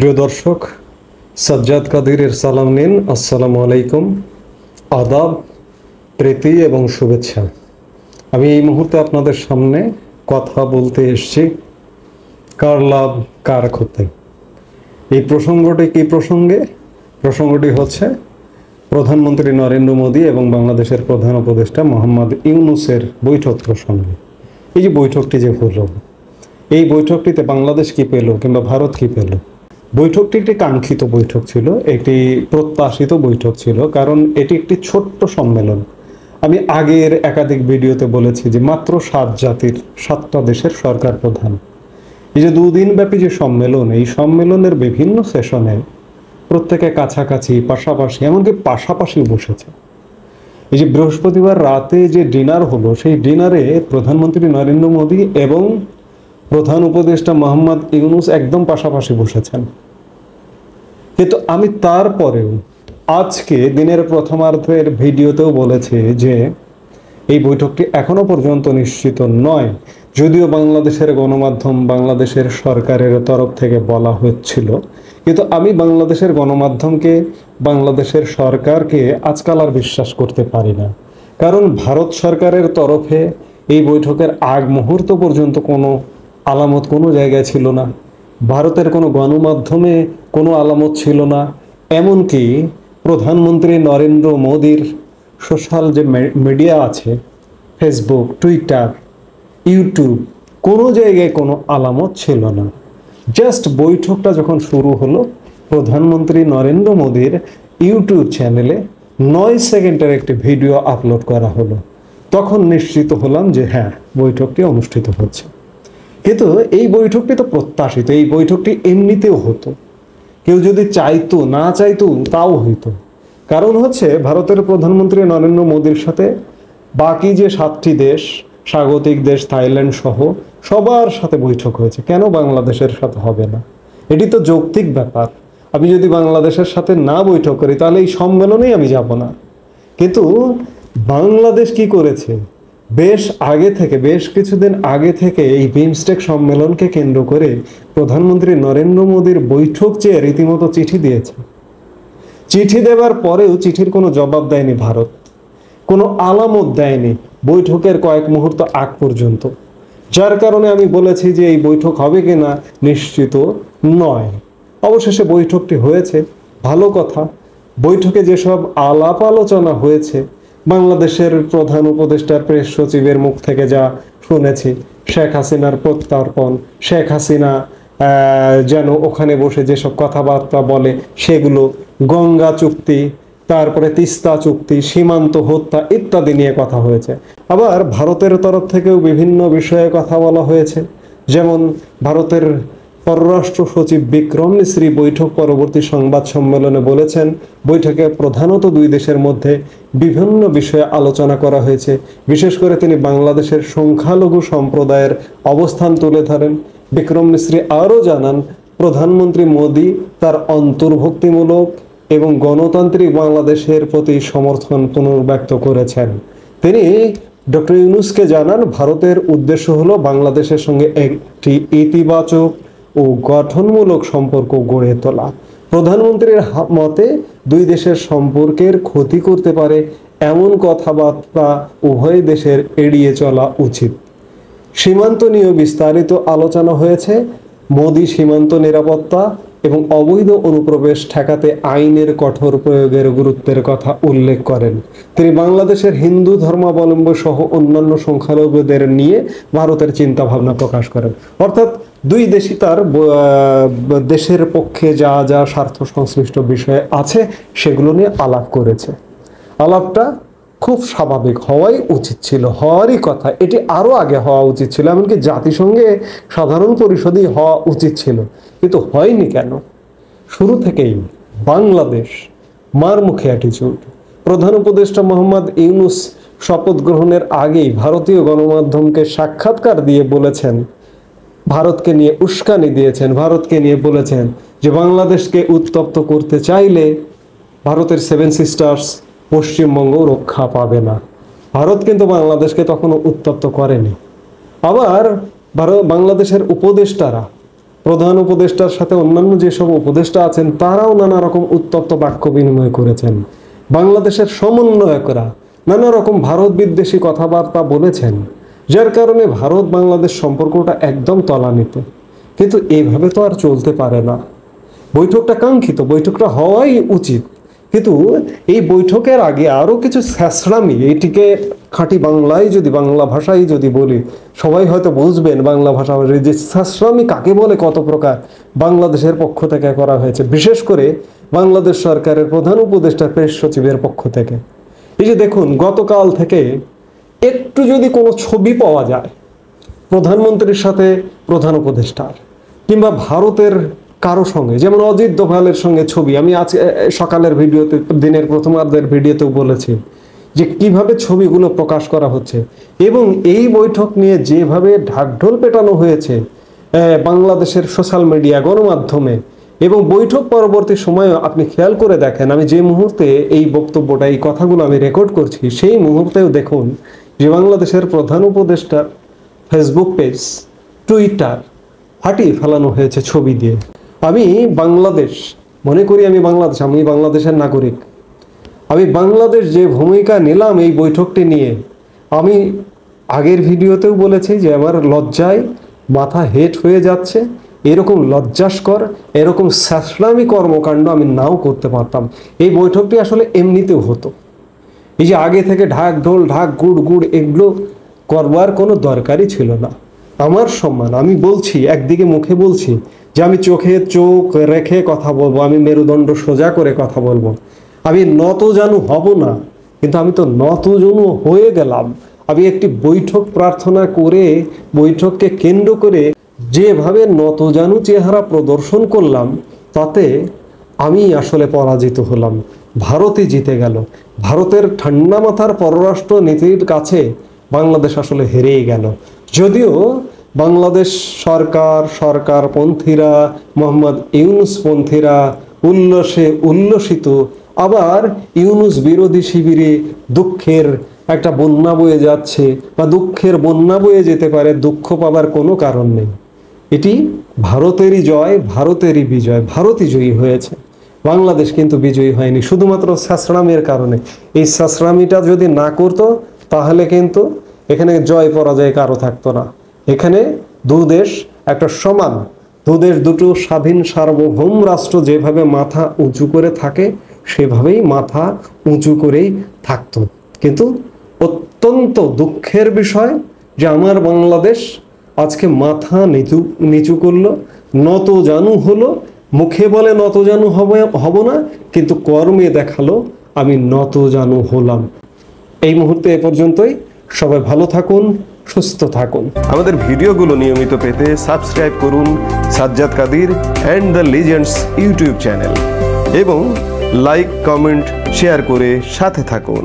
প্রিয় দর্শক, সাজ্জাদ কাদিরের সালাম নিন। আসসালামু আলাইকুম, আদাব, প্রীতি এবং শুভেচ্ছা। আমি এই মুহূর্তে আপনাদের সামনে কথা বলতে এসেছি কার লাভ কার ক্ষতি। এই প্রসঙ্গটি কি প্রসঙ্গটি হচ্ছে প্রধানমন্ত্রী নরেন্দ্র মোদী এবং বাংলাদেশের প্রধান উপদেষ্টা মোহাম্মদ ইউনূসের বৈঠক প্রসঙ্গে। এই যে বৈঠকটি যে হলো, এই বৈঠকটিতে বাংলাদেশ কি পেল কিংবা ভারত কি পেল? বৈঠকটি একটি কাঙ্ক্ষিত বৈঠক ছিল, একটি প্রত্যাশিত বৈঠক ছিল, কারণ এটি একটি ছোট্ট সম্মেলন। আমি আগের একাধিক ভিডিওতে বলেছি যে মাত্র 7 জাতির 7টা দেশের সরকার প্রধান, এই যে 2 দিন ব্যাপী যে সম্মেলন, এই সম্মেলনের বিভিন্ন সেশনে প্রত্যেকে কাছাকাছি, পাশাপাশি, এমনকি পাশাপাশি বসেছে। এই যে বৃহস্পতিবার রাতে যে ডিনার হলো, সেই ডিনারে প্রধানমন্ত্রী নরেন্দ্র মোদী এবং প্রধান উপদেষ্টা মোহাম্মদ ইউনূস একদম পাশাপাশি বসেছেন। কিন্তু আমি তারপরেও আজকে দিনের প্রথমার্ধের ভিডিওতেও বলেছি যে এই বৈঠকটি এখনো পর্যন্ত নিশ্চিত নয়, যদিও বাংলাদেশের গণমাধ্যম, বাংলাদেশের সরকারের তরফ থেকে বলা হচ্ছিল। কিন্তু আমি বাংলাদেশের গণমাধ্যমকে, বাংলাদেশের সরকারকে আজকাল আর বিশ্বাস করতে পারি না, কারণ ভারত সরকারের তরফে এই বৈঠকের আগ মুহূর্ত পর্যন্ত কোনো আলামত কোনো জায়গায় ছিল না, ভারতের কোনো গণমাধ্যমে কোনো আলামত ছিল না, এমনকি প্রধানমন্ত্রী নরেন্দ্র মোদীর সোশ্যাল যে মিডিয়া আছে, ফেসবুক, টুইটার, ইউটিউব, কোনো জায়গায় কোনো আলামত ছিল না। জাস্ট বৈঠকটা যখন শুরু হলো, প্রধানমন্ত্রী নরেন্দ্র মোদীর ইউটিউব চ্যানেলে 9 সেকেন্ডের একটি ভিডিও আপলোড করা হলো, তখন নিশ্চিত হলাম যে হ্যাঁ, বৈঠকটি অনুষ্ঠিত হচ্ছে। কিন্তু এই বৈঠকটি তো প্রত্যাশিত, এই বৈঠকটি এমনিতেও হতো, কেউ যদি চাইতো না চাইতো তাও হইতো। কারণ হচ্ছে ভারতের প্রধানমন্ত্রী নরেন্দ্র মোদীর সাথে বাকি যে 7টি দেশ, স্বাগতিক দেশ থাইল্যান্ড সহ সবার সাথে বৈঠক হয়েছে, কেন বাংলাদেশের সাথে হবে না? এটি তো যৌক্তিক ব্যাপার। আমি যদি বাংলাদেশের সাথে না বৈঠক করি তাহলে এই সম্মেলনেই আমি যাব না। কিন্তু বাংলাদেশ কি করেছে, বেশ কিছুদিন আগে থেকে এই বিমস্টেক সম্মেলনকে কেন্দ্র করে প্রধানমন্ত্রী নরেন্দ্র মোদীর বৈঠক চেয়ে রীতিমতো চিঠি দিয়েছে। চিঠি দেওয়ার পরেও চিঠির কোনো জবাব দেয়নি ভারত, কোনো আলামত দেয়নি বৈঠকের কয়েক মুহূর্ত আগ পর্যন্ত। যার কারণে আমি বলেছি যে এই বৈঠক হবে কিনা নিশ্চিত নয়। অবশেষে বৈঠকটি হয়েছে, ভালো কথা। বৈঠকে যেসব আলাপ আলোচনা হয়েছে, বাংলাদেশের প্রধান উপদেষ্টার প্রেস সচিবের মুখ থেকে যা শুনেছি, শেখ হাসিনার প্রত্যর্পণ, শেখ হাসিনা যেন ওখানে বসে যেসব কথাবার্তা বলে সেগুলো, গঙ্গা চুক্তি, তারপরে তিস্তা চুক্তি, সীমান্ত হত্যা ইত্যাদি নিয়ে কথা হয়েছে। আবার ভারতের তরফ থেকেও বিভিন্ন বিষয়ে কথা বলা হয়েছে। যেমন ভারতের পররাষ্ট্র সচিব বিক্রম মিশ্রি বৈঠক পরবর্তী সংবাদ সম্মেলনে বলেছেন, বৈঠকে প্রধানত 2 দেশের মধ্যে বিভিন্ন বিষয়ে আলোচনা করা হয়েছে। বিশেষ করে তিনি বাংলাদেশের সংখ্যালঘু সম্প্রদায়ের অবস্থান তুলে ধরেন। বিক্রম মিশ্রি আরও জানান, প্রধানমন্ত্রী মোদী তার অন্তর্ভুক্তিমূলক এবং গণতান্ত্রিক বাংলাদেশের প্রতি সমর্থন পুনর্ব্যক্ত করেছেন। তিনি ডক্টর ইউনূসকে জানান, ভারতের উদ্দেশ্য হলো বাংলাদেশের সঙ্গে একটি ইতিবাচক ও গঠনমূলক সম্পর্ক গড়ে তোলা। প্রধানমন্ত্রীর মতে 2 দেশের সম্পর্কের ক্ষতি করতে পারে এমন কথাবার্তা উভয় দেশের এড়িয়ে চলা উচিত। সীমান্ত নিয়ে বিস্তারিত আলোচনা হয়েছে। মোদী সীমান্ত নিরাপত্তা এবং অবৈধ অনুপ্রবেশ ঠেকাতে আইনের কঠোর প্রয়োগের গুরুত্বের কথা উল্লেখ করেন। তিনি বাংলাদেশের হিন্দু ধর্মাবলম্বী সহ অন্যান্য সংখ্যালঘুদের নিয়ে ভারতের চিন্তা ভাবনা প্রকাশ করেন। অর্থাৎ 2 দেশই তার দেশের পক্ষে যা যা স্বার্থ সংশ্লিষ্ট বিষয় আছে সেগুলো নিয়ে আলাপ করেছে। আলাপটা খুব স্বাভাবিক, হওয়াই উচিত ছিল, হওয়ারই কথা। এটি আরও আগে হওয়া উচিত ছিল, এমনকি জাতিসংঘে সাধারণ পরিষদেই হওয়া উচিত ছিল, কিন্তু হয়নি কেন? শুরু থেকেই বাংলাদেশ মার মুখে অ্যাটিচিউড। প্রধান উপদেষ্টা মোহাম্মদ ইউনূস শপথ গ্রহণের আগেই ভারতীয় গণমাধ্যমকে সাক্ষাৎকার দিয়ে বলেছেন, ভারতকে নিয়ে উস্কানি দিয়েছেন, ভারতকে নিয়ে বলেছেন যে বাংলাদেশকে উত্তপ্ত করতে চাইলে ভারতের 7 সিস্টার্স পশ্চিমবঙ্গ রক্ষা পাবে না। ভারত কিন্তু বাংলাদেশকে তখনও উত্তপ্ত করেনি। আবার বাংলাদেশের উপদেষ্টারা প্রধান উপদেষ্টার সাথে অন্যান্য যেসব উপদেষ্টা আছেন তারাও নানা রকম উত্তপ্ত বাক্য বিনিময় করেছেন। বাংলাদেশের সমন্বয়করা নানা রকম ভারত বিদ্বেষী কথাবার্তা বলেছেন, যার কারণে ভারত বাংলাদেশ সম্পর্কটা একদম তলানিতে। কিন্তু এইভাবে তো আর চলতে পারে না। বৈঠকটা কাঙ্ক্ষিত, বৈঠকটা হওয়াই উচিত, কিন্তু এই বৈঠকের আগে আরও কিছু ছ্যাঁচড়ামি, এইটিকে খাঁটি বাংলায় যদি, বাংলা ভাষায় যদি বলি সবাই হয়তো বুঝবেন বাংলা ভাষা, যে ছ্যাঁচড়ামি কাকে বলে কত প্রকার বাংলাদেশের পক্ষ থেকে করা হয়েছে, বিশেষ করে বাংলাদেশ সরকারের প্রধান উপদেষ্টা প্রেস সচিবের পক্ষ থেকে। এই যে দেখুন, গতকাল থেকে একটু যদি কোনো ছবি পাওয়া যায় প্রধানমন্ত্রীর সাথে প্রধান উপদেষ্টার, কিংবা ভারতের কারো সঙ্গে, যেমন অজিত দোভালের সঙ্গে ছবি, আমি আজ সকালের ভিডিওতে, দিনের প্রথমার্ধের ভিডিওতেও বলেছি যে কিভাবে ছবিগুলো প্রকাশ করা হচ্ছে, এবং এই বৈঠক নিয়ে যেভাবে ঢাকঢোল পেটানো হয়েছে বাংলাদেশের সোশ্যাল মিডিয়া, গণমাধ্যমে, এবং বৈঠক পরবর্তী সময়ে আপনি খেয়াল করে দেখেন, আমি যে মুহূর্তে এই বক্তব্যটা, এই কথাগুলো আমি রেকর্ড করছি, সেই মুহূর্তেও দেখুন যে বাংলাদেশের প্রধান উপদেষ্টার ফেসবুক পেজ, টুইটার ফাটিয়ে ফেলানো হয়েছে ছবি দিয়ে। আমি বাংলাদেশ মনে করি, আমি বাংলাদেশের নাগরিক। আমি বাংলাদেশ যে ভূমিকা নিলাম এই বৈঠকটি নিয়ে, আমি আগের ভিডিওতেও বলেছি যে আমার লজ্জায় মাথা হেট হয়ে যাচ্ছে। এরকম লজ্জাস্কর, এরকম ছ্যাঁচড়ামি কর্মকাণ্ড আমি নাও করতে পারতাম। এই বৈঠকটি আসলে এমনিতেও হতো। এই যে আগে থেকে ঢাক ঢোল, ঢাক গুড় এগুলো করবার কোনো দরকারই ছিল না। আমার সম্মান, আমি বলছি, একদিকে মুখে বলছি যে আমি চোখে চোখ রেখে কথা বলবো, আমি মেরুদণ্ড সোজা করে কথা বলবো, আমি নতজানু হব না, কিন্তু আমি তো নতজানু হয়ে গেলাম। আমি একটি বৈঠক প্রার্থনা করে, বৈঠককে কেন্দ্র করে যেভাবে নতজানু চেহারা প্রদর্শন করলাম, তাতে আমি আসলে পরাজিত হলাম, ভারতই জিতে গেল। ভারতের ঠান্ডা মাথার পররাষ্ট্র নীতির কাছে বাংলাদেশ আসলে হেরেই গেল। যদিও বাংলাদেশ সরকারপন্থীরা, মোহাম্মদ ইউনুস পন্থীরা উল্লসিত, আবার ইউনুস বিরোধী শিবিরে দুঃখের একটা বন্যা বয়ে যাচ্ছে, বা দুঃখের বন্যা বয়ে যেতে পারে, দুঃখ পাবার কোনো কারণ নেই। এটি ভারতেরই জয়, ভারতেরই বিজয়, ভারতই জয়ী হয়েছে, বাংলাদেশ কিন্তু বিজয়ী হয়নি, শুধুমাত্র ছ্যাঁচড়ামির কারণে। এই ছ্যাঁচড়ামিটা যদি না করতো তাহলে কিন্তু এখানে জয় পরাজয় কারো থাকতো না। এখানে দুদেশ একটা সমান, দুদেশ দুটো স্বাধীন সার্বভৌম রাষ্ট্র যেভাবে মাথা উঁচু করে থাকে, সেভাবেই মাথা উঁচু করেই থাকতো। কিন্তু অত্যন্ত দুঃখের বিষয় যে আমার বাংলাদেশ আজকে মাথা নিচু করলো, নতজানু হলো। মুখে বলে নতজানু হব না, কিন্তু কর্মে দেখালো আমি নতজানু হলাম। এই মুহূর্তে এ পর্যন্তই। সবাই ভালো থাকুন, সুস্থ থাকুন। আমাদের ভিডিওগুলো নিয়মিত পেতে সাবস্ক্রাইব করুন Sajjad Kadir and the legends YouTube channel, এবং লাইক, কমেন্ট, শেয়ার করে সাথে থাকুন।